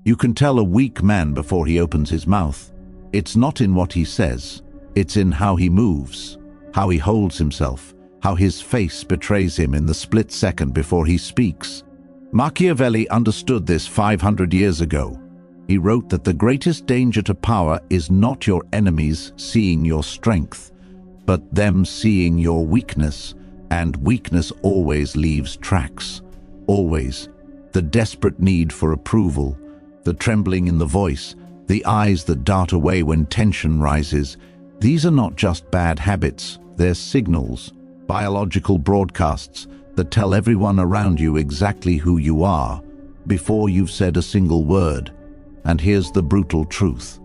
You can tell a weak man before he opens his mouth. It's not in what he says, it's in how he moves, how he holds himself, how his face betrays him in the split second before he speaks. Machiavelli understood this 500 years ago. He wrote that the greatest danger to power is not your enemies seeing your strength, but them seeing your weakness, and weakness always leaves tracks. Always. The desperate need for approval, the trembling in the voice, the eyes that dart away when tension rises. These are not just bad habits, they're signals, biological broadcasts that tell everyone around you exactly who you are before you've said a single word. And here's the brutal truth.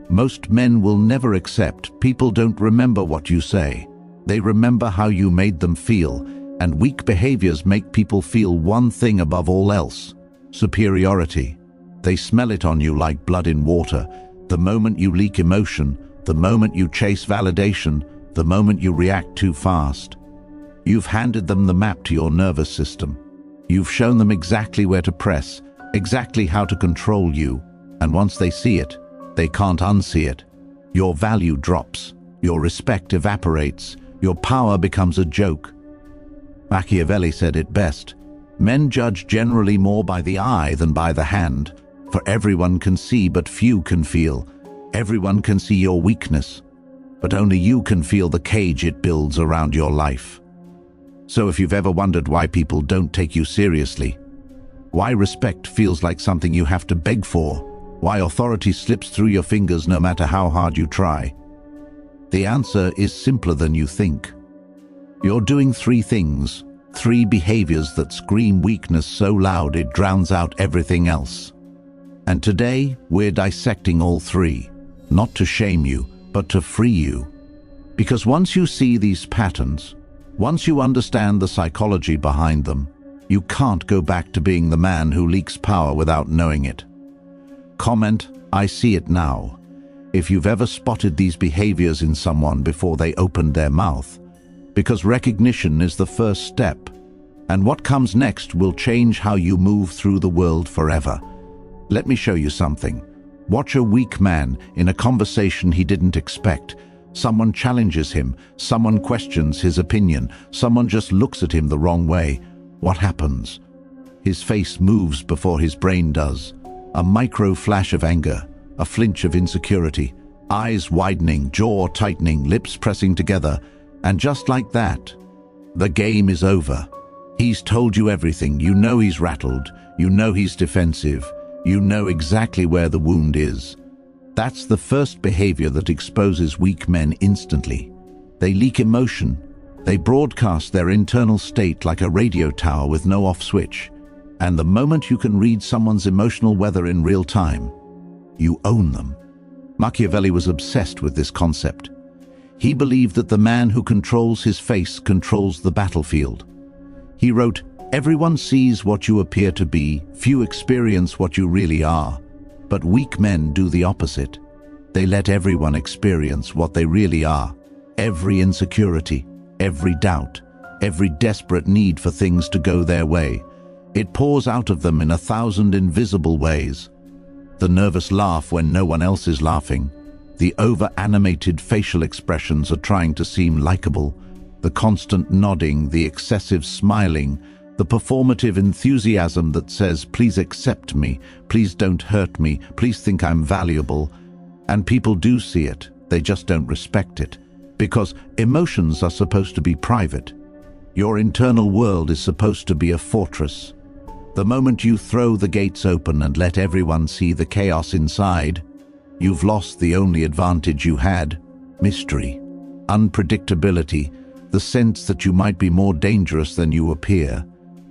Most men will never accept people don't remember what you say. They remember how you made them feel, and weak behaviors make people feel one thing above all else: superiority. They smell it on you like blood in water. The moment you leak emotion, the moment you chase validation, the moment you react too fast. You've handed them the map to your nervous system. You've shown them exactly where to press, exactly how to control you, and once they see it, they can't unsee it. Your value drops, your respect evaporates, your power becomes a joke. Machiavelli said it best: men judge generally more by the eye than by the hand, for everyone can see but few can feel. Everyone can see your weakness, but only you can feel the cage it builds around your life. So if you've ever wondered why people don't take you seriously, why respect feels like something you have to beg for, why authority slips through your fingers no matter how hard you try, the answer is simpler than you think. You're doing three things, three behaviors that scream weakness so loud it drowns out everything else. And today, we're dissecting all three, not to shame you, but to free you. Because once you see these patterns, once you understand the psychology behind them, you can't go back to being the man who leaks power without knowing it. Comment, "I see it now," if you've ever spotted these behaviors in someone before they opened their mouth, because recognition is the first step, and what comes next will change how you move through the world forever. Let me show you something. Watch a weak man in a conversation he didn't expect. Someone challenges him, someone questions his opinion, someone just looks at him the wrong way. What happens? His face moves before his brain does. A micro flash of anger, a flinch of insecurity, eyes widening, jaw tightening, lips pressing together, and just like that, the game is over. He's told you everything. You know he's rattled, you know he's defensive, you know exactly where the wound is. That's the first behavior that exposes weak men instantly. They leak emotion. They broadcast their internal state like a radio tower with no off switch. And the moment you can read someone's emotional weather in real time, you own them. Machiavelli was obsessed with this concept. He believed that the man who controls his face controls the battlefield. He wrote, "Everyone sees what you appear to be, few experience what you really are. But weak men do the opposite. They let everyone experience what they really are. Every insecurity, every doubt, every desperate need for things to go their way. It pours out of them in 1,000 invisible ways. The nervous laugh when no one else is laughing. The over-animated facial expressions are trying to seem likable. The constant nodding, the excessive smiling, the performative enthusiasm that says, "Please accept me, please don't hurt me, please think I'm valuable." And people do see it, they just don't respect it. Because emotions are supposed to be private. Your internal world is supposed to be a fortress. The moment you throw the gates open and let everyone see the chaos inside, you've lost the only advantage you had: mystery, unpredictability, the sense that you might be more dangerous than you appear.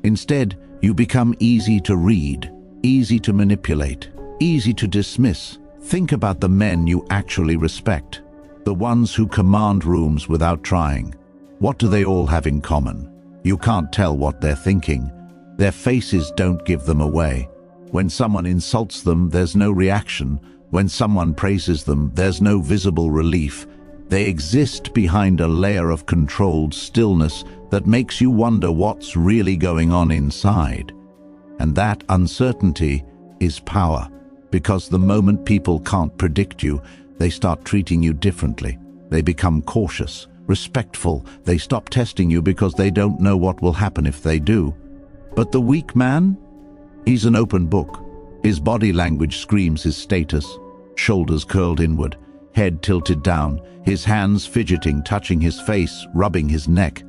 Instead, you become easy to read, easy to manipulate, easy to dismiss. Think about the men you actually respect, the ones who command rooms without trying. What do they all have in common? You can't tell what they're thinking. Their faces don't give them away. When someone insults them, there's no reaction. When someone praises them, there's no visible relief. They exist behind a layer of controlled stillness that makes you wonder what's really going on inside. And that uncertainty is power, because the moment people can't predict you, they start treating you differently. They become cautious, respectful. They stop testing you because they don't know what will happen if they do. But the weak man? He's an open book. His body language screams his status. Shoulders curled inward, head tilted down, his hands fidgeting, touching his face, rubbing his neck.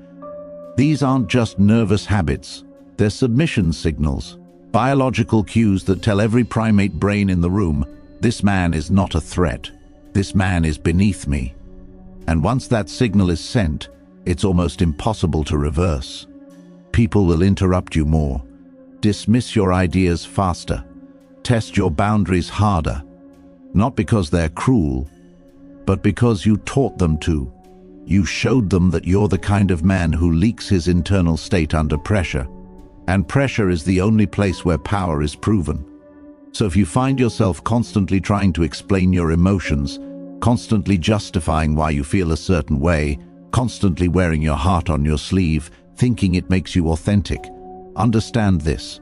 These aren't just nervous habits. They're submission signals, biological cues that tell every primate brain in the room, this man is not a threat. This man is beneath me. And once that signal is sent, it's almost impossible to reverse. People will interrupt you more, dismiss your ideas faster, test your boundaries harder, not because they're cruel, but because you taught them to. You showed them that you're the kind of man who leaks his internal state under pressure. And pressure is the only place where power is proven. So if you find yourself constantly trying to explain your emotions, constantly justifying why you feel a certain way, constantly wearing your heart on your sleeve, thinking it makes you authentic, understand this.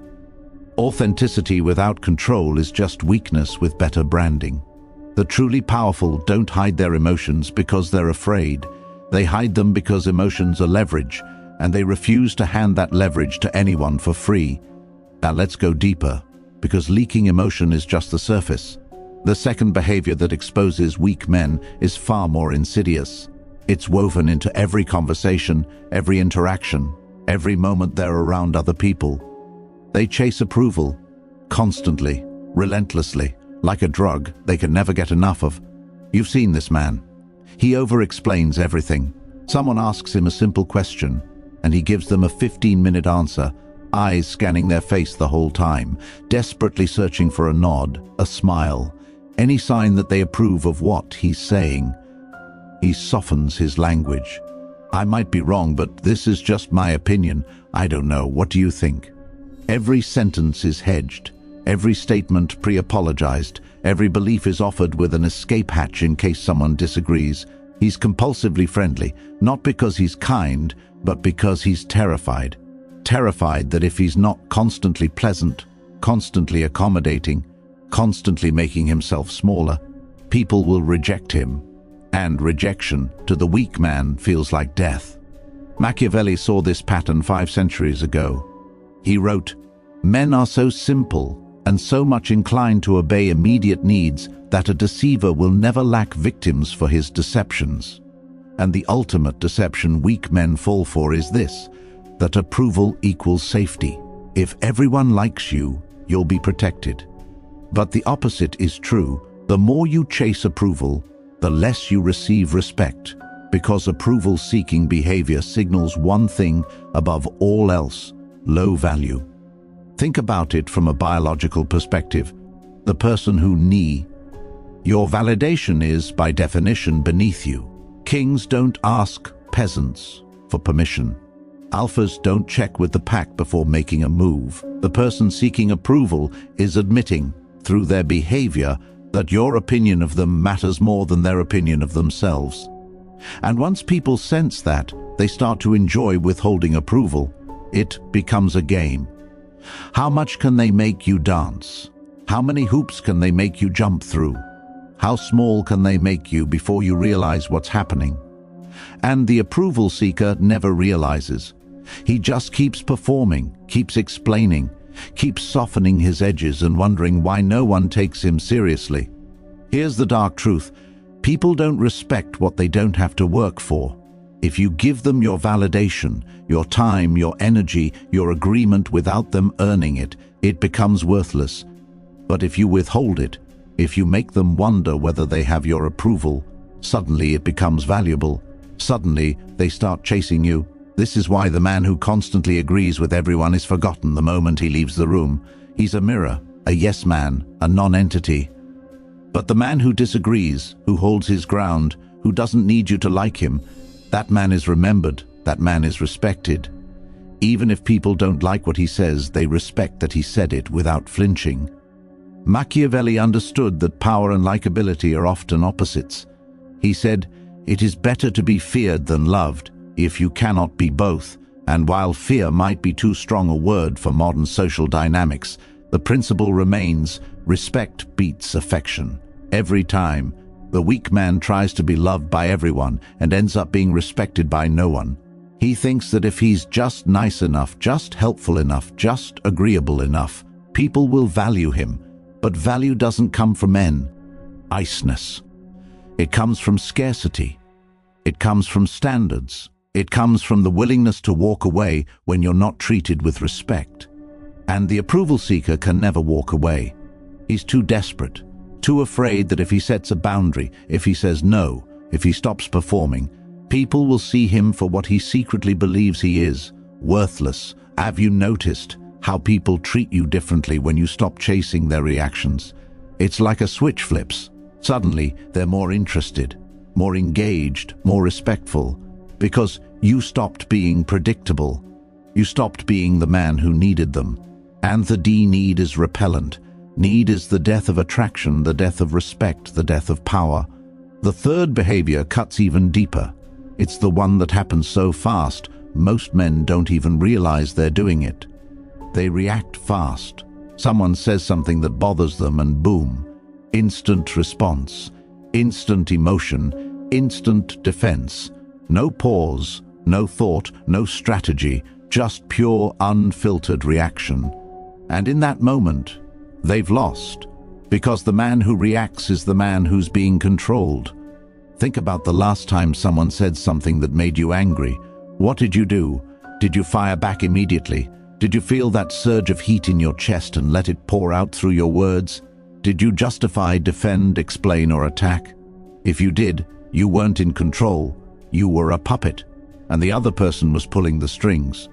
Authenticity without control is just weakness with better branding. The truly powerful don't hide their emotions because they're afraid. They hide them because emotions are leverage, and they refuse to hand that leverage to anyone for free. Now let's go deeper, because leaking emotion is just the surface. The second behavior that exposes weak men is far more insidious. It's woven into every conversation, every interaction, every moment they're around other people. They chase approval, constantly, relentlessly, like a drug they can never get enough of. You've seen this man. He over-explains everything. Someone asks him a simple question, and he gives them a 15-minute answer, eyes scanning their face the whole time, desperately searching for a nod, a smile, any sign that they approve of what he's saying. He softens his language. I might be wrong, but this is just my opinion. I don't know. What do you think? Every sentence is hedged, every statement pre-apologized, every belief is offered with an escape hatch in case someone disagrees. He's compulsively friendly, not because he's kind, but because he's terrified. Terrified that if he's not constantly pleasant, constantly accommodating, constantly making himself smaller, people will reject him. And rejection, to the weak man, feels like death. Machiavelli saw this pattern 5 centuries ago. He wrote, "Men are so simple and so much inclined to obey immediate needs that a deceiver will never lack victims for his deceptions." And the ultimate deception weak men fall for is this, that approval equals safety. If everyone likes you, you'll be protected. But the opposite is true. The more you chase approval, the less you receive respect, because approval-seeking behavior signals one thing above all else: low value. Think about it from a biological perspective. The person who your validation is, by definition, beneath you. Kings don't ask peasants for permission. Alphas don't check with the pack before making a move. The person seeking approval is admitting, through their behavior, that your opinion of them matters more than their opinion of themselves. And once people sense that, they start to enjoy withholding approval. It becomes a game. How much can they make you dance? How many hoops can they make you jump through? How small can they make you before you realize what's happening? And the approval seeker never realizes. He just keeps performing, keeps explaining, keeps softening his edges and wondering why no one takes him seriously. Here's the dark truth. People don't respect what they don't have to work for. If you give them your validation, your time, your energy, your agreement without them earning it, it becomes worthless. But if you withhold it, if you make them wonder whether they have your approval, suddenly it becomes valuable. Suddenly, they start chasing you. This is why the man who constantly agrees with everyone is forgotten the moment he leaves the room. He's a mirror, a yes man, a non-entity. But the man who disagrees, who holds his ground, who doesn't need you to like him, that man is remembered, that man is respected. Even if people don't like what he says, they respect that he said it without flinching. Machiavelli understood that power and likability are often opposites. He said, "It is better to be feared than loved, if you cannot be both." And while fear might be too strong a word for modern social dynamics, The principle remains: respect beats affection. Every time, the weak man tries to be loved by everyone and ends up being respected by no one. He thinks that if he's just nice enough, just helpful enough, just agreeable enough, people will value him. But value doesn't come from iceness. It comes from scarcity. It comes from standards. It comes from the willingness to walk away when you're not treated with respect. And the approval seeker can never walk away. He's too desperate, too afraid that if he sets a boundary, if he says no, if he stops performing, people will see him for what he secretly believes he is: worthless. Have you noticed how people treat you differently when you stop chasing their reactions? It's like a switch flips. Suddenly, they're more interested, more engaged, more respectful, because you stopped being predictable. You stopped being the man who needed them. And the need is repellent. Need is the death of attraction, the death of respect, the death of power. The third behavior cuts even deeper. It's the one that happens so fast, most men don't even realize they're doing it. They react fast. Someone says something that bothers them and boom, instant response, instant emotion, instant defense. No pause, no thought, no strategy, just pure unfiltered reaction. And in that moment, they've lost, because the man who reacts is the man who's being controlled. Think about the last time someone said something that made you angry. What did you do? Did you fire back immediately? Did you feel that surge of heat in your chest and let it pour out through your words? Did you justify, defend, explain, or attack? If you did, you weren't in control. You were a puppet, and the other person was pulling the strings.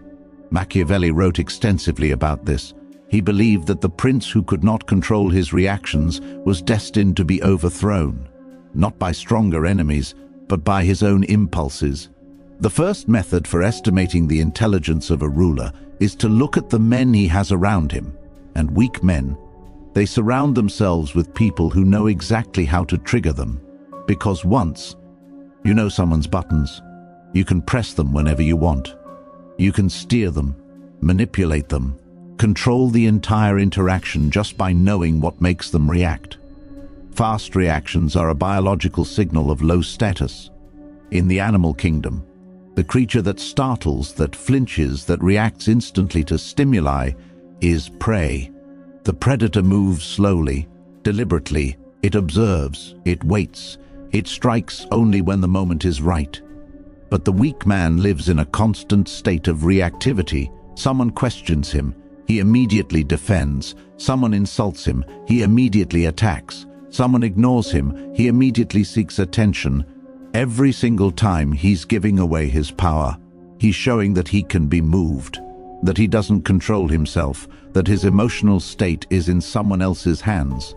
Machiavelli wrote extensively about this. He believed that the prince who could not control his reactions was destined to be overthrown, not by stronger enemies, but by his own impulses. The first method for estimating the intelligence of a ruler is to look at the men he has around him. And weak men, they surround themselves with people who know exactly how to trigger them. Because once you know someone's buttons, you can press them whenever you want. You can steer them, manipulate them, control the entire interaction just by knowing what makes them react. Fast reactions are a biological signal of low status. In the animal kingdom, the creature that startles, that flinches, that reacts instantly to stimuli is prey. The predator moves slowly, deliberately. It observes, it waits, it strikes only when the moment is right. But the weak man lives in a constant state of reactivity. Someone questions him, he immediately defends. Someone insults him, he immediately attacks. Someone ignores him, he immediately seeks attention. Every single time he's giving away his power. He's showing that he can be moved, that he doesn't control himself, that his emotional state is in someone else's hands.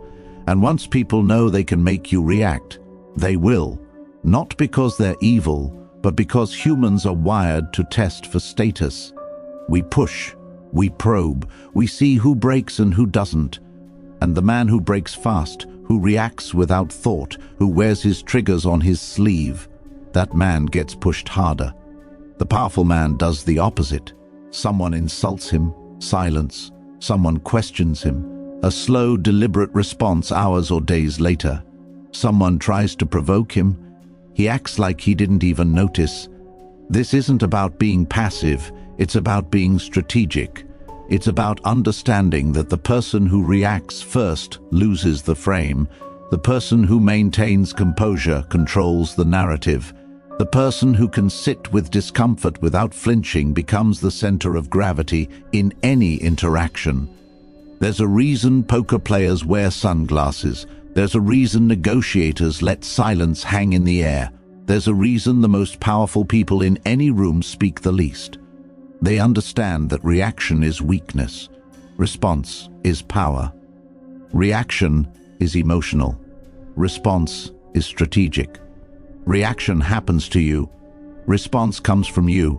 And once people know they can make you react, they will. Not because they're evil, but because humans are wired to test for status. We push, we probe, we see who breaks and who doesn't. And the man who breaks fast, who reacts without thought, who wears his triggers on his sleeve, that man gets pushed harder. The powerful man does the opposite. Someone insults him, silence. Someone questions him, a slow, deliberate response hours or days later. Someone tries to provoke him. He acts like he didn't even notice. This isn't about being passive, it's about being strategic. It's about understanding that the person who reacts first loses the frame. The person who maintains composure controls the narrative. The person who can sit with discomfort without flinching becomes the center of gravity in any interaction. There's a reason poker players wear sunglasses. There's a reason negotiators let silence hang in the air. There's a reason the most powerful people in any room speak the least. They understand that reaction is weakness. Response is power. Reaction is emotional. Response is strategic. Reaction happens to you. Response comes from you.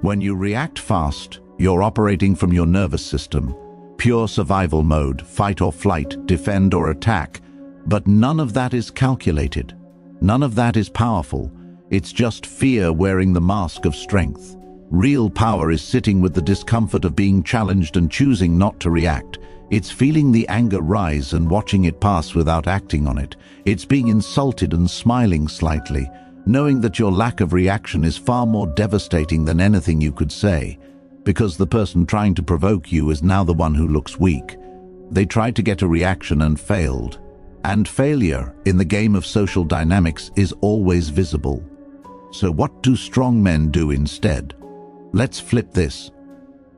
When you react fast, you're operating from your nervous system. Pure survival mode, fight or flight, defend or attack. But none of that is calculated. None of that is powerful. It's just fear wearing the mask of strength. Real power is sitting with the discomfort of being challenged and choosing not to react. It's feeling the anger rise and watching it pass without acting on it. It's being insulted and smiling slightly, knowing that your lack of reaction is far more devastating than anything you could say, because the person trying to provoke you is now the one who looks weak. They tried to get a reaction and failed. And failure in the game of social dynamics is always visible. So what do strong men do instead? Let's flip this.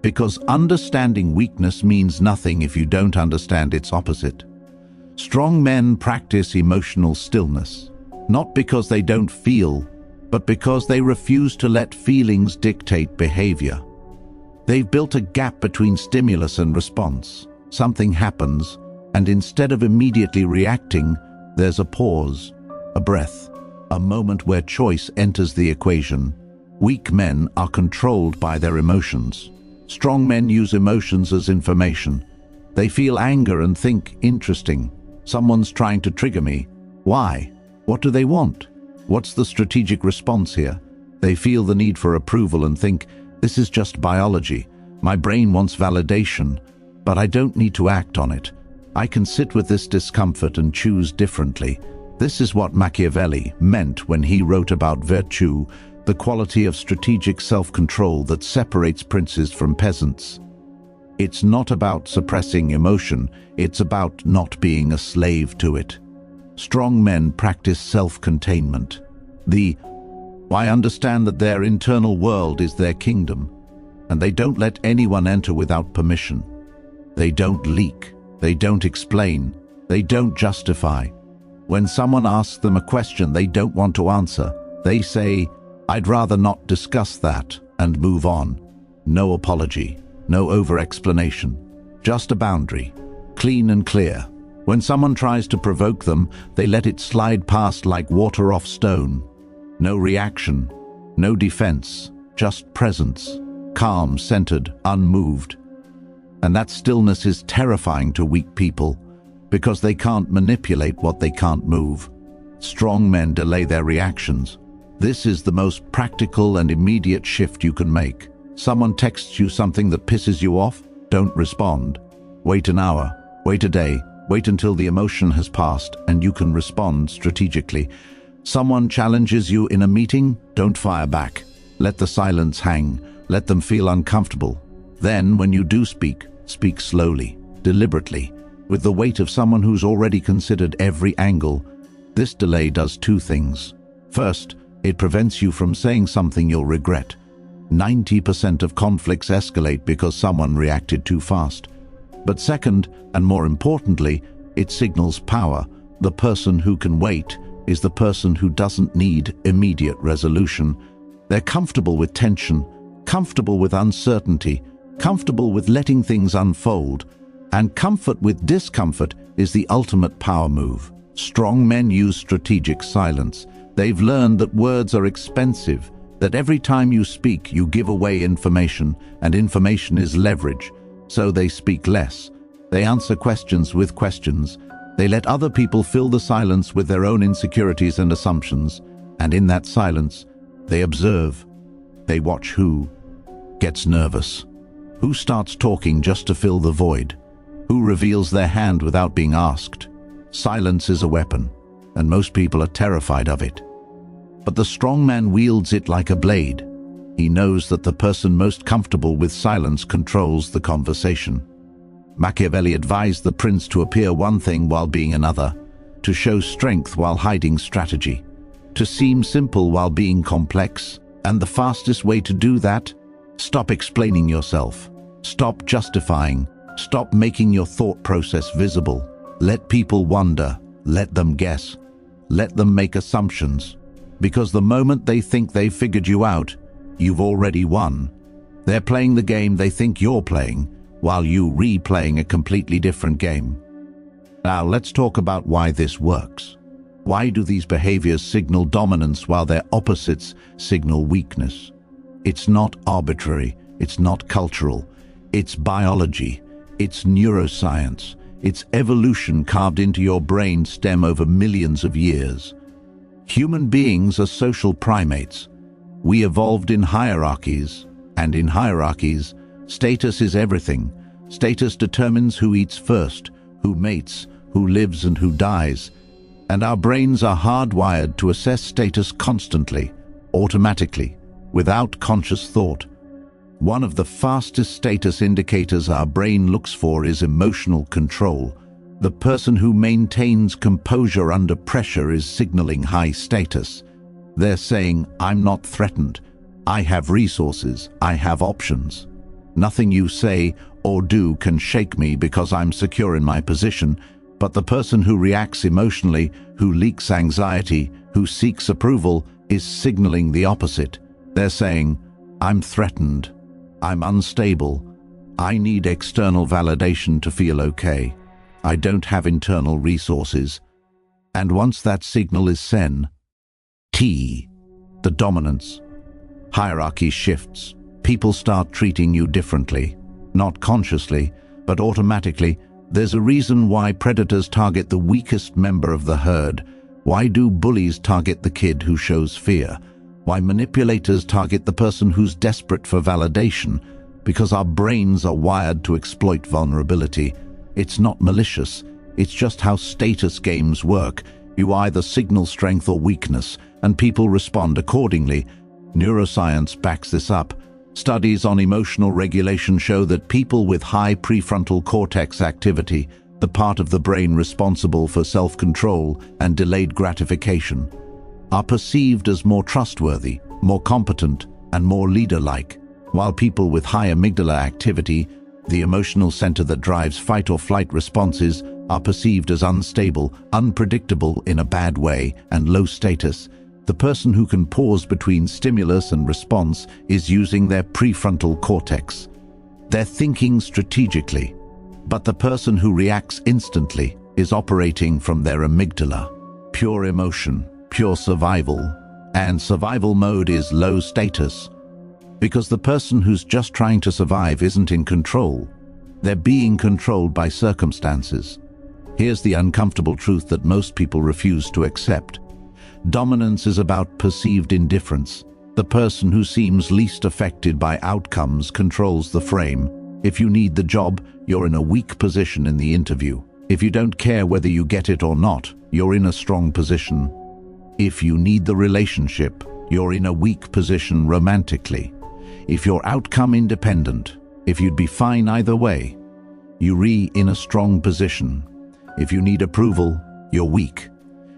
Because understanding weakness means nothing if you don't understand its opposite. Strong men practice emotional stillness, not because they don't feel, but because they refuse to let feelings dictate behavior. They've built a gap between stimulus and response. Something happens, and instead of immediately reacting, there's a pause, a breath, a moment where choice enters the equation. Weak men are controlled by their emotions. Strong men use emotions as information. They feel anger and think, interesting. Someone's trying to trigger me. Why? What do they want? What's the strategic response here? They feel the need for approval and think, this is just biology. My brain wants validation, but I don't need to act on it. I can sit with this discomfort and choose differently. This is what Machiavelli meant when he wrote about virtue, the quality of strategic self-control that separates princes from peasants. It's not about suppressing emotion, it's about not being a slave to it. Strong men practice self-containment. I understand that their internal world is their kingdom, and they don't let anyone enter without permission. They don't leak, they don't explain, they don't justify. When someone asks them a question they don't want to answer, they say, I'd rather not discuss that, and move on. No apology, no over-explanation, just a boundary, clean and clear. When someone tries to provoke them, they let it slide past like water off stone. No reaction, no defense, just presence, calm, centered, unmoved. And that stillness is terrifying to weak people, because they can't manipulate what they can't move. Strong men delay their reactions. This is the most practical and immediate shift you can make. Someone texts you something that pisses you off? Don't respond. Wait an hour, wait a day, wait until the emotion has passed and you can respond strategically. Someone challenges you in a meeting? Don't fire back. Let the silence hang. Let them feel uncomfortable. Then, when you do speak, speak slowly, deliberately, with the weight of someone who's already considered every angle. This delay does two things. First, it prevents you from saying something you'll regret. 90% of conflicts escalate because someone reacted too fast. But second, and more importantly, it signals power. The person who can wait is the person who doesn't need immediate resolution. They're comfortable with tension, comfortable with uncertainty, comfortable with letting things unfold. And comfort with discomfort is the ultimate power move. Strong men use strategic silence. They've learned that words are expensive, that every time you speak, you give away information, and information is leverage. So they speak less. They answer questions with questions. They let other people fill the silence with their own insecurities and assumptions. And in that silence, they observe. They watch who gets nervous, who starts talking just to fill the void, who reveals their hand without being asked. Silence is a weapon, and most people are terrified of it. But the strong man wields it like a blade. He knows that the person most comfortable with silence controls the conversation. Machiavelli advised the prince to appear one thing while being another, to show strength while hiding strategy, to seem simple while being complex. And the fastest way to do that? Stop explaining yourself. Stop justifying. Stop making your thought process visible. Let people wonder. Let them guess. Let them make assumptions. Because the moment they think they've figured you out, you've already won. They're playing the game they think you're playing, while you replaying a completely different game. Now let's talk about why this works. Why do these behaviors signal dominance while their opposites signal weakness? It's not arbitrary, it's not cultural, it's biology, it's neuroscience, it's evolution carved into your brain stem over millions of years. Human beings are social primates. We evolved in hierarchies, And in hierarchies, status is everything. Status determines who eats first, who mates, who lives and who dies. And our brains are hardwired to assess status constantly, automatically, without conscious thought. One of the fastest status indicators our brain looks for is emotional control. The person who maintains composure under pressure is signaling high status. They're saying, I'm not threatened. I have resources. I have options. Nothing you say or do can shake me because I'm secure in my position. But the person who reacts emotionally, who leaks anxiety, who seeks approval, is signaling the opposite. They're saying, I'm threatened. I'm unstable. I need external validation to feel okay. I don't have internal resources. And once that signal is sent, the dominance. Hierarchy shifts. People start treating you differently. Not consciously, but automatically. There's a reason why predators target the weakest member of the herd. Why do bullies target the kid who shows fear? Why manipulators target the person who's desperate for validation? Because our brains are wired to exploit vulnerability. It's not malicious. It's just how status games work. You either signal strength or weakness, and people respond accordingly. Neuroscience backs this up. Studies on emotional regulation show that people with high prefrontal cortex activity, the part of the brain responsible for self-control and delayed gratification, are perceived as more trustworthy, more competent, and more leader-like, while people with high amygdala activity, the emotional center that drives fight-or-flight responses, are perceived as unstable, unpredictable in a bad way, and low status. The person who can pause between stimulus and response is using their prefrontal cortex. They're thinking strategically, but the person who reacts instantly is operating from their amygdala. Pure emotion, pure survival, and survival mode is low status. Because the person who's just trying to survive isn't in control. They're being controlled by circumstances. Here's the uncomfortable truth that most people refuse to accept. Dominance is about perceived indifference. The person who seems least affected by outcomes controls the frame. If you need the job, you're in a weak position in the interview. If you don't care whether you get it or not, you're in a strong position. If you need the relationship, you're in a weak position romantically. If you're outcome independent, if you'd be fine either way, you're in a strong position. If you need approval, you're weak.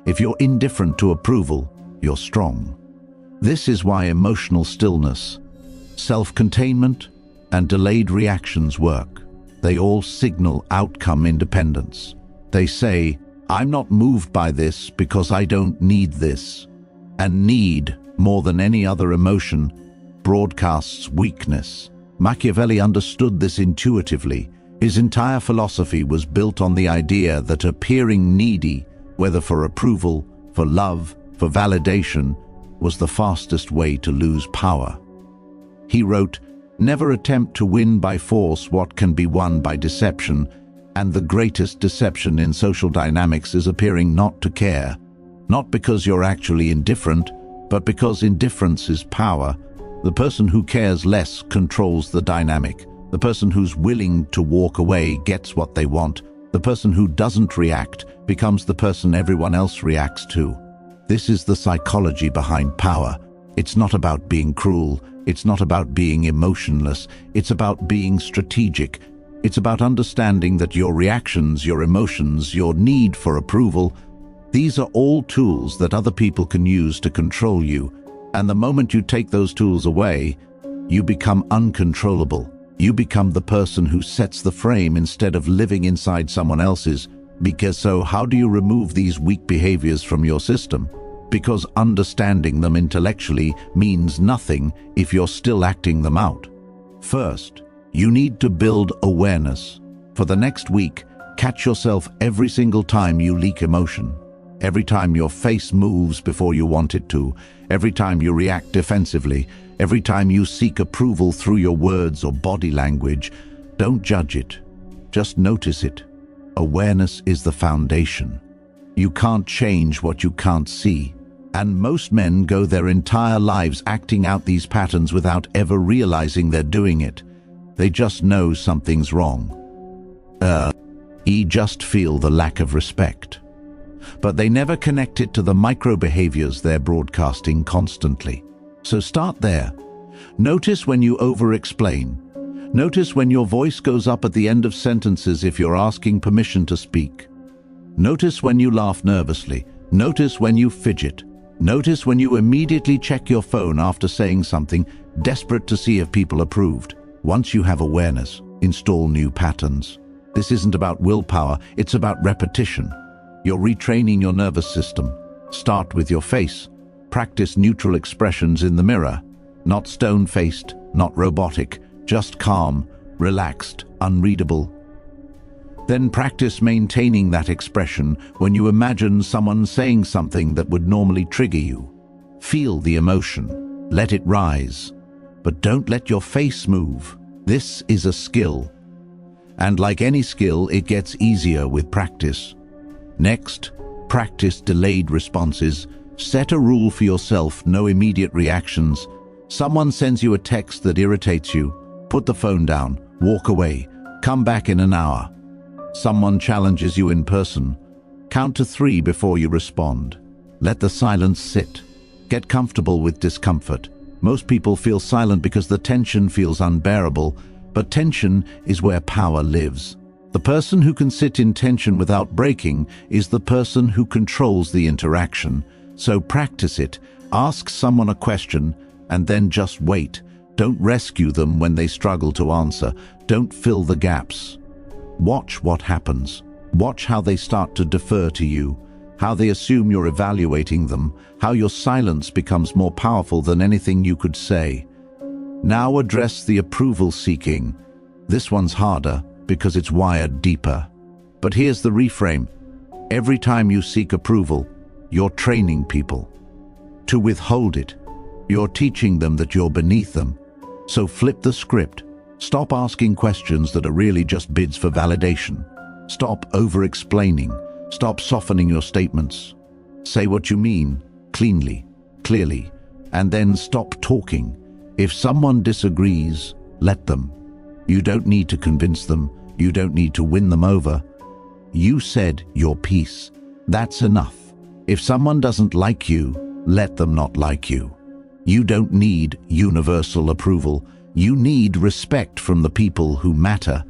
If you're indifferent to approval, you're strong. This is why emotional stillness, self-containment, and delayed reactions work. They all signal outcome independence. They say, I'm not moved by this because I don't need this. And need, more than any other emotion, broadcasts weakness. Machiavelli understood this intuitively. His entire philosophy was built on the idea that appearing needy, whether for approval, for love, for validation, was the fastest way to lose power. He wrote, "Never attempt to win by force what can be won by deception, and the greatest deception in social dynamics is appearing not to care, not because you're actually indifferent, but because indifference is power. The person who cares less controls the dynamic. The person who's willing to walk away gets what they want. The person who doesn't react becomes the person everyone else reacts to." This is the psychology behind power. It's not about being cruel. It's not about being emotionless. It's about being strategic. It's about understanding that your reactions, your emotions, your need for approval, these are all tools that other people can use to control you. And the moment you take those tools away, you become uncontrollable. You become the person who sets the frame instead of living inside someone else's. So how do you remove these weak behaviors from your system? Because understanding them intellectually means nothing if you're still acting them out. First, you need to build awareness. For the next week, catch yourself every single time you leak emotion. Every time your face moves before you want it to. Every time you react defensively. Every time you seek approval through your words or body language. Don't judge it. Just notice it. Awareness is the foundation. You can't change what you can't see. And most men go their entire lives acting out these patterns without ever realizing they're doing it. They just know something's wrong. They just feel the lack of respect. But they never connect it to the micro behaviors they're broadcasting constantly. So start there. Notice when you over-explain. Notice when your voice goes up at the end of sentences if you're asking permission to speak. Notice when you laugh nervously. Notice when you fidget. Notice when you immediately check your phone after saying something, desperate to see if people approved. Once you have awareness, install new patterns. This isn't about willpower, it's about repetition. You're retraining your nervous system. Start with your face. Practice neutral expressions in the mirror. Not stone-faced, not robotic, just calm, relaxed, unreadable. Then practice maintaining that expression when you imagine someone saying something that would normally trigger you. Feel the emotion. Let it rise. But don't let your face move. This is a skill. And like any skill, it gets easier with practice. Next, practice delayed responses. Set a rule for yourself, no immediate reactions. Someone sends you a text that irritates you. Put the phone down, walk away, come back in an hour. Someone challenges you in person. Count to 3 before you respond. Let the silence sit. Get comfortable with discomfort. Most people feel silent because the tension feels unbearable, but tension is where power lives. The person who can sit in tension without breaking is the person who controls the interaction. So practice it. Ask someone a question and then just wait. Don't rescue them when they struggle to answer. Don't fill the gaps. Watch what happens. Watch how they start to defer to you, how they assume you're evaluating them, how your silence becomes more powerful than anything you could say. Now address the approval seeking. This one's harder because it's wired deeper. But here's the reframe. Every time you seek approval, you're training people to withhold it. You're teaching them that you're beneath them. So flip the script. Stop asking questions that are really just bids for validation. Stop over-explaining. Stop softening your statements. Say what you mean, cleanly, clearly, and then stop talking. If someone disagrees, let them. You don't need to convince them. You don't need to win them over. You said your piece. That's enough. If someone doesn't like you, let them not like you. You don't need universal approval. You need respect from the people who matter,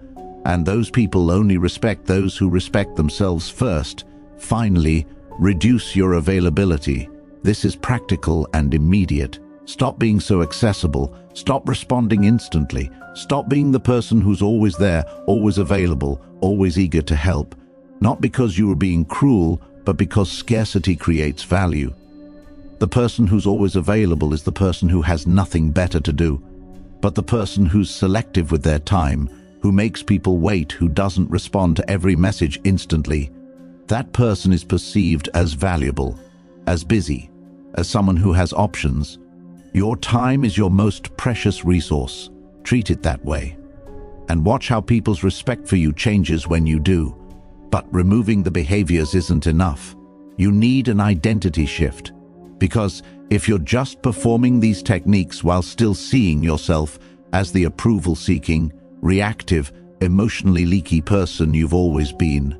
and those people only respect those who respect themselves first. Finally, reduce your availability. This is practical and immediate. Stop being so accessible. Stop responding instantly. Stop being the person who's always there, always available, always eager to help. Not because you are being cruel, but because scarcity creates value. The person who's always available is the person who has nothing better to do. But the person who's selective with their time, who makes people wait, who doesn't respond to every message instantly, that person is perceived as valuable, as busy, as someone who has options. Your time is your most precious resource. Treat it that way. And watch how people's respect for you changes when you do. But removing the behaviors isn't enough. You need an identity shift. Because if you're just performing these techniques while still seeing yourself as the approval-seeking, reactive, emotionally leaky person you've always been,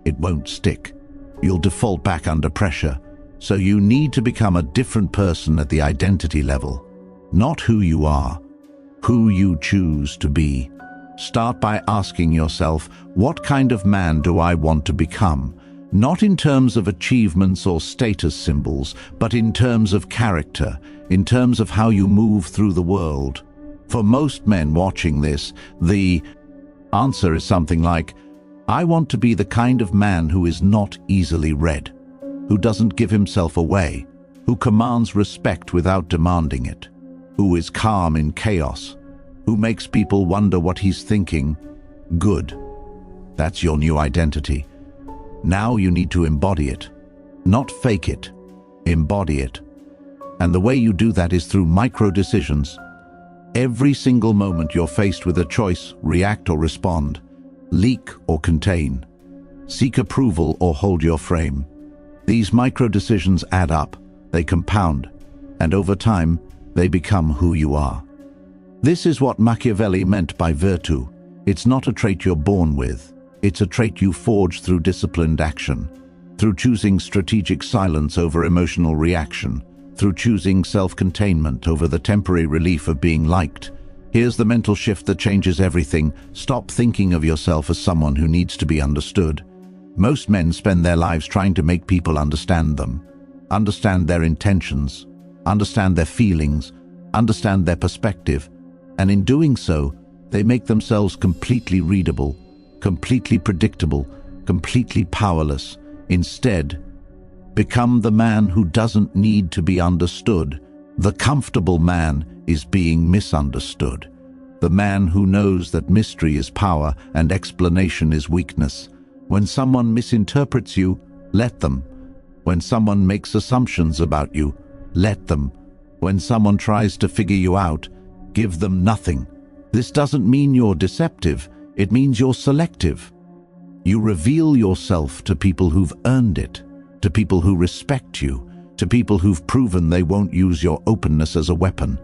it won't stick. You'll default back under pressure. So you need to become a different person at the identity level. Not who you are, who you choose to be. Start by asking yourself, what kind of man do I want to become? Not in terms of achievements or status symbols, but in terms of character, in terms of how you move through the world. For most men watching this, the answer is something like, I want to be the kind of man who is not easily read, who doesn't give himself away, who commands respect without demanding it, who is calm in chaos, who makes people wonder what he's thinking. Good. That's your new identity. Now you need to embody it. Not fake it. Embody it. And the way you do that is through micro-decisions. Every single moment you're faced with a choice, react or respond, leak or contain, seek approval or hold your frame. These micro-decisions add up. they compound, and over time, they become who you are. This is what Machiavelli meant by virtue. It's not a trait you're born with. It's a trait you forge through disciplined action, through choosing strategic silence over emotional reaction, through choosing self-containment over the temporary relief of being liked. Here's the mental shift that changes everything. Stop thinking of yourself as someone who needs to be understood. Most men spend their lives trying to make people understand them, understand their intentions, understand their feelings, understand their perspective, and in doing so, they make themselves completely readable, completely predictable, completely powerless. Instead, become the man who doesn't need to be understood. The comfortable man is being misunderstood. The man who knows that mystery is power and explanation is weakness. When someone misinterprets you, let them. When someone makes assumptions about you, let them. When someone tries to figure you out, give them nothing. This doesn't mean you're deceptive, it means you're selective. You reveal yourself to people who've earned it, to people who respect you, to people who've proven they won't use your openness as a weapon.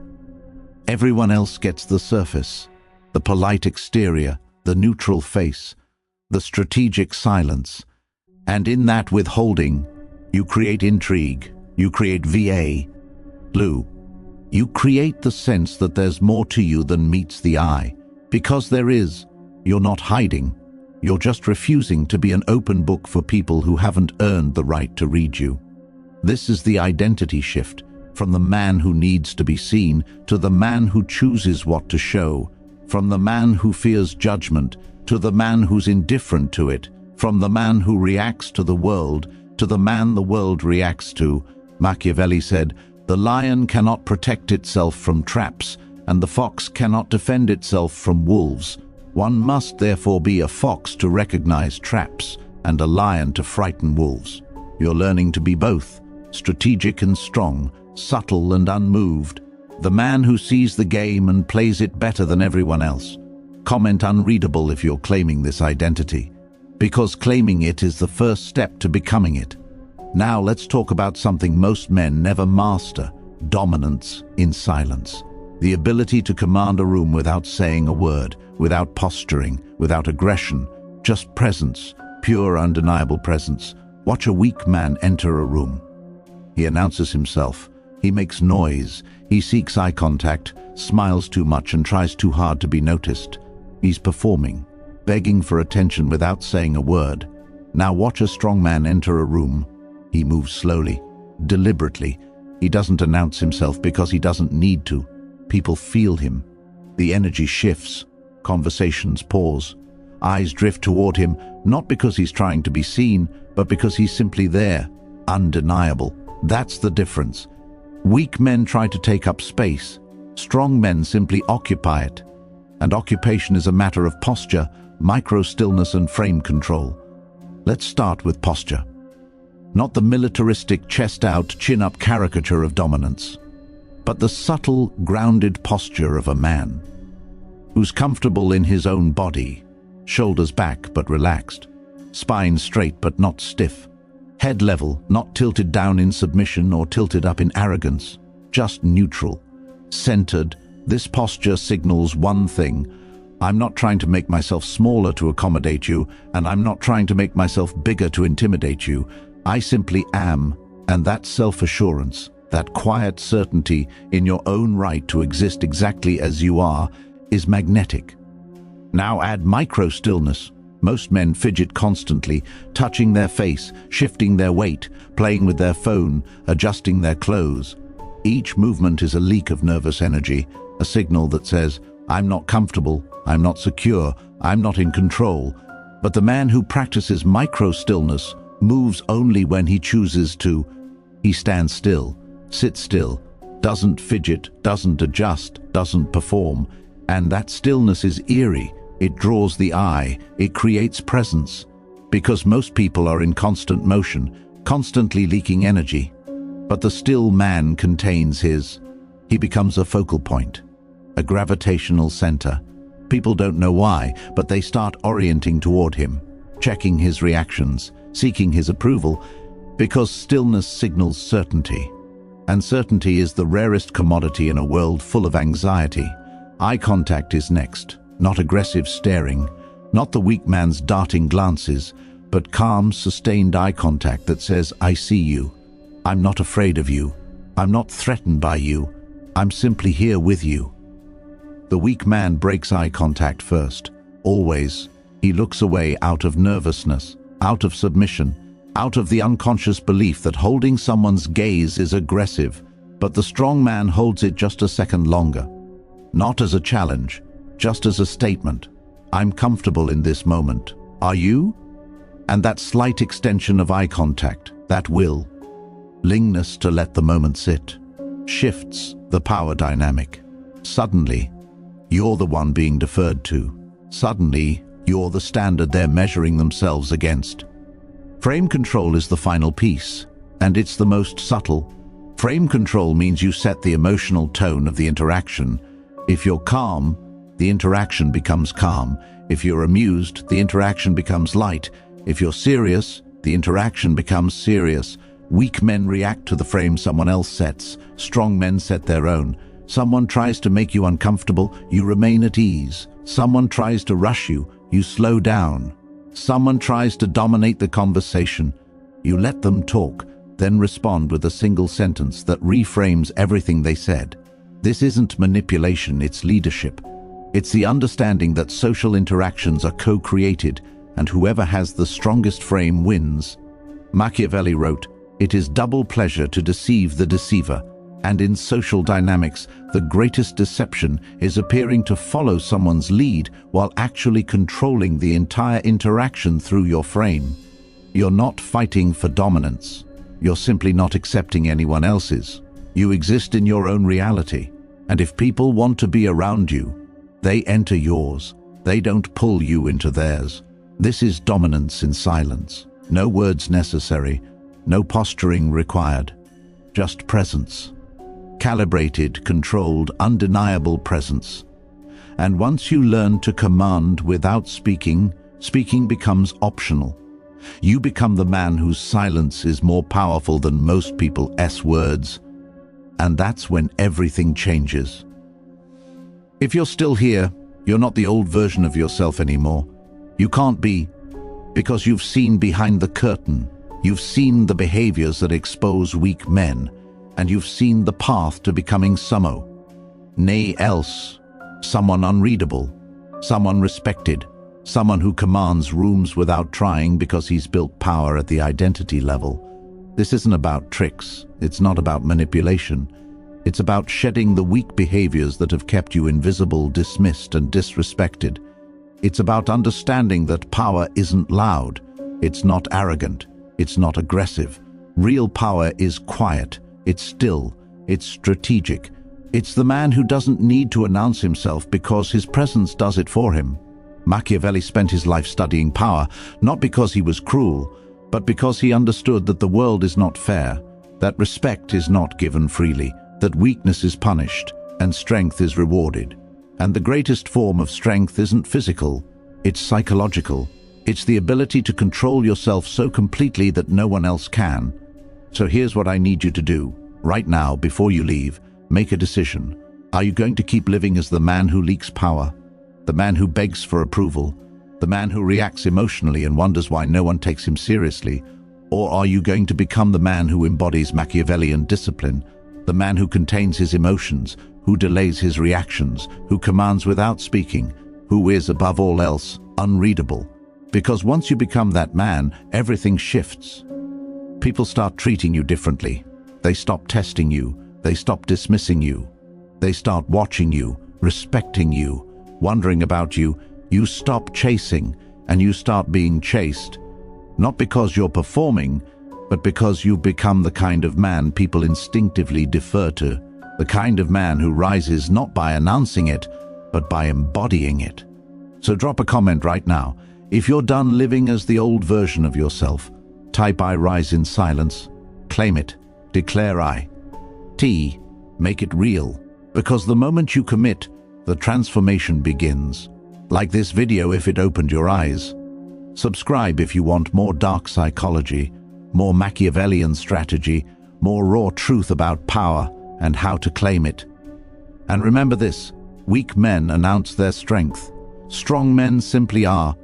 Everyone else gets the surface, the polite exterior, the neutral face, the strategic silence. And in that withholding, you create intrigue, you create VA, Lou. You create the sense that there's more to you than meets the eye. Because there is, you're not hiding. You're just refusing to be an open book for people who haven't earned the right to read you. This is the identity shift, from the man who needs to be seen to the man who chooses what to show, from the man who fears judgment to the man who's indifferent to it, from the man who reacts to the world to the man the world reacts to. Machiavelli said, "The lion cannot protect itself from traps, and the fox cannot defend itself from wolves. One must therefore be a fox to recognize traps, and a lion to frighten wolves." You're learning to be both, strategic and strong, subtle and unmoved, the man who sees the game and plays it better than everyone else. Comment unreadable if you're claiming this identity, because claiming it is the first step to becoming it. Now let's talk about something most men never master: dominance in silence. The ability to command a room without saying a word, without posturing, without aggression, just presence, pure undeniable presence. Watch a weak man enter a room. He announces himself, he makes noise, he seeks eye contact, smiles too much and tries too hard to be noticed. He's performing, begging for attention without saying a word. Now watch a strong man enter a room. He moves slowly, deliberately. He doesn't announce himself because he doesn't need to. People feel him. The energy shifts. Conversations pause. Eyes drift toward him, not because he's trying to be seen, but because he's simply there, undeniable. That's the difference. Weak men try to take up space. Strong men simply occupy it. And occupation is a matter of posture, micro-stillness and frame control. Let's start with posture. Not the militaristic, chest-out, chin-up caricature of dominance, but the subtle, grounded posture of a man who's comfortable in his own body, shoulders back but relaxed, spine straight but not stiff, head level, not tilted down in submission or tilted up in arrogance, just neutral, centered. This posture signals one thing: I'm not trying to make myself smaller to accommodate you, and I'm not trying to make myself bigger to intimidate you. I simply am, and that self-assurance, that quiet certainty in your own right to exist exactly as you are, is magnetic. Now add micro-stillness. Most men fidget constantly, touching their face, shifting their weight, playing with their phone, adjusting their clothes. Each movement is a leak of nervous energy, a signal that says, I'm not comfortable, I'm not secure, I'm not in control. But the man who practices micro-stillness moves only when he chooses to. He stands still, sits still, doesn't fidget, doesn't adjust, doesn't perform. And that stillness is eerie. It draws the eye, it creates presence. Because most people are in constant motion, constantly leaking energy. But the still man contains his. He becomes a focal point, a gravitational center. People don't know why, but they start orienting toward him, checking his reactions, seeking his approval, because stillness signals certainty. And certainty is the rarest commodity in a world full of anxiety. Eye contact is next, not aggressive staring, not the weak man's darting glances, but calm, sustained eye contact that says, I see you. I'm not afraid of you. I'm not threatened by you. I'm simply here with you. The weak man breaks eye contact first. Always. He looks away out of nervousness, out of submission, out of the unconscious belief that holding someone's gaze is aggressive, but the strong man holds it just a second longer. Not as a challenge, just as a statement. I'm comfortable in this moment. Are you? And that slight extension of eye contact, that willingness to let the moment sit, shifts the power dynamic. Suddenly, you're the one being deferred to. Suddenly, you're the standard they're measuring themselves against. Frame control is the final piece, and it's the most subtle. Frame control means you set the emotional tone of the interaction. If you're calm, the interaction becomes calm. If you're amused, the interaction becomes light. If you're serious, the interaction becomes serious. Weak men react to the frame someone else sets. Strong men set their own. Someone tries to make you uncomfortable, you remain at ease. Someone tries to rush you, you slow down. Someone tries to dominate the conversation, you let them talk, then respond with a single sentence that reframes everything they said. This isn't manipulation, it's leadership. It's the understanding that social interactions are co-created, and whoever has the strongest frame wins. Machiavelli wrote, "It is double pleasure to deceive the deceiver." And in social dynamics, the greatest deception is appearing to follow someone's lead while actually controlling the entire interaction through your frame. You're not fighting for dominance. You're simply not accepting anyone else's. You exist in your own reality. And if people want to be around you, they enter yours. They don't pull you into theirs. This is dominance in silence. No words necessary, no posturing required. Just presence. Calibrated, controlled, undeniable presence. And once you learn to command without speaking, speaking becomes optional. You become the man whose silence is more powerful than most people's words. And that's when everything changes. If you're still here, you're not the old version of yourself anymore. You can't be, because you've seen behind the curtain. You've seen the behaviors that expose weak men. And you've seen the path to becoming nay else, someone unreadable, someone respected, someone who commands rooms without trying because he's built power at the identity level. This isn't about tricks, it's not about manipulation. It's about shedding the weak behaviors that have kept you invisible, dismissed, and disrespected. It's about understanding that power isn't loud, it's not arrogant, it's not aggressive. Real power is quiet. It's still, it's strategic. It's the man who doesn't need to announce himself because his presence does it for him. Machiavelli spent his life studying power, not because he was cruel, but because he understood that the world is not fair, that respect is not given freely, that weakness is punished, and strength is rewarded. And the greatest form of strength isn't physical, it's psychological. It's the ability to control yourself so completely that no one else can. So here's what I need you to do. Right now, before you leave, make a decision. Are you going to keep living as the man who leaks power? The man who begs for approval? The man who reacts emotionally and wonders why no one takes him seriously? Or are you going to become the man who embodies Machiavellian discipline? The man who contains his emotions, who delays his reactions, who commands without speaking, who is, above all else, unreadable? Because once you become that man, everything shifts. People start treating you differently. They stop testing you. They stop dismissing you. They start watching you, respecting you, wondering about you. You stop chasing and you start being chased. Not because you're performing, but because you've become the kind of man people instinctively defer to. The kind of man who rises not by announcing it, but by embodying it. So drop a comment right now. If you're done living as the old version of yourself, type "I rise in silence," claim it, declare make it real. Because the moment you commit, the transformation begins. Like this video if it opened your eyes. Subscribe if you want more dark psychology, more Machiavellian strategy, more raw truth about power and how to claim it. And remember this, weak men announce their strength. Strong men simply are.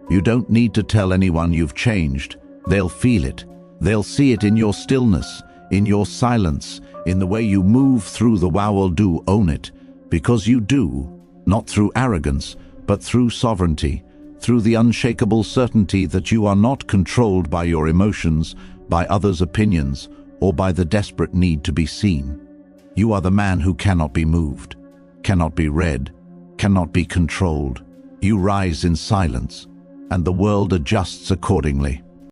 You don't need to tell anyone you've changed. They'll feel it. They'll see it in your stillness, in your silence, in the way you move through the wow do own it. Because you do, not through arrogance, but through sovereignty, through the unshakable certainty that you are not controlled by your emotions, by others' opinions, or by the desperate need to be seen. You are the man who cannot be moved, cannot be read, cannot be controlled. You rise in silence, and the world adjusts accordingly.